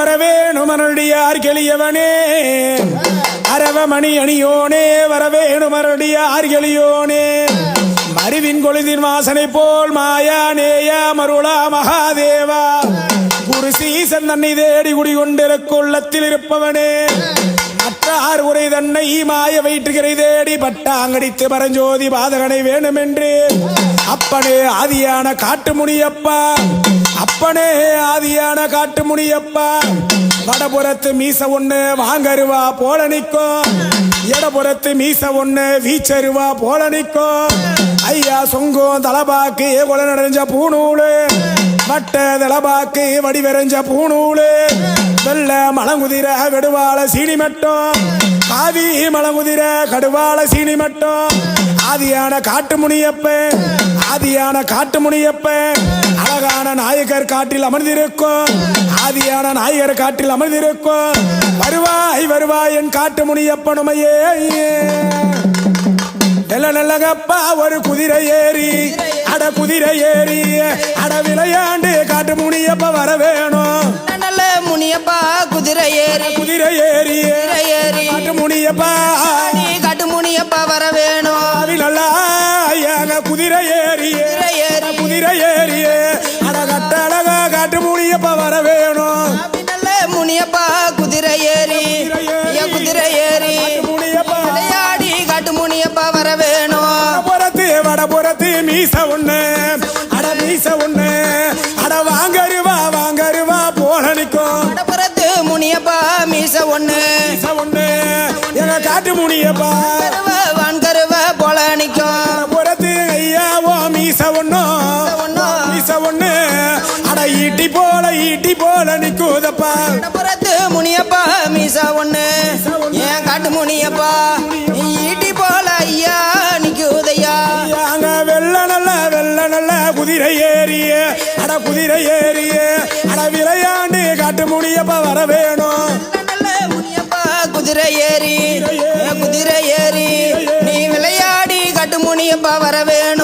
வரவேணும் மருடியார் கெளியவனே அரவமணி அணியோனே வரவேணும் மருடியார் கெளியோனே மருவின் கொழுதின் வாசனை போல் மாயா நேயா மருளா மகாதேவா குரு சீசன் தன்னை தேடி குடிகொண்டிருக்கும் உள்ளத்தில் இருப்பவனே மற்றார் உரை தன்னை மாய வயிற்றுகளை தேடி பட்டாங்கடித்து பரஞ்சோதி பாதகனை வேணும் என்று அப்பனே ஆதியான காட்டு முனியப்பா அப்பனே ஆதியான காட்டு முனியப்பா வடபுறத்து மீச ஒண்ணு வாங்கருவா போல நிற்கும் இடபுறத்து மீச ஒண்ணு வீச்சருவா போல நிற்கும் ஐயா சொங்கும் தலபாக்கு கொலை நடைஞ்ச பூநூலு மட்ட தலபாக்கு வடிவெறிஞ்ச பூநூலு வெள்ள மலங்குதிர கடுவாள சீனி மட்டம் காவி மலங்குதிர கடுவாள சீனி மட்டம் ஆதியான காட்டு முனியப்பன் ஆதியான காட்டு முனியப்பன் அழகான நாயகர் காட்டில் அமர்ந்திருக்கும் ஆதியான நாயகர் காட்டில் அமர்ந்திருக்கும் வருவாய் வருவாய் என் காட்டு முனியப்பனுமையே நல்ல நல்லகப்பா ஒரு குதிரை ஏறி அட குதிரை ஏறி அட விளையாண்டு காட்டு முனியப்ப வர வேணும் நல்ல முனியப்பா குதிரை ஏறி காட்டு முனியப்பா காட்டு முனியப்பா வர வேணும் நல்லா குதிரை ஏறி அட கட்ட அழகா காட்டு முனியப்பா வர வேணும் நல்ல முனியப்பா குதிரை ஏறி விளையாடி காட்டு முனியப்பா வர வேணும் வடபுறத்து மீச ஒண்ணு அட வாங்கருவா போல நிக்கும் வடபுறத்து முனியப்பா மீச ஒண்ணு எங்க காட்டு முனியப்பா வான்கருவ போல நிக்கும் புறத்து ஐயாவோ மீச ஒண்ணு அட ஈட்டி போல நிக்குதப்பா வடபுறத்து முனியப்பா மீச ஒண்ணு ஏன் காட்டு முனியப்பா ஈட்டி போல ஐயா நிக்குதையா அங்க வெள்ள நல்ல குதிரை ஏறிய அட விளையாண்டு காட்டு முனியப்பா வர வேணும் நல்ல முனியப்பா குதிரை ஏறி நீ விளையாடி காட்டு முனியப்பா வர வேணும்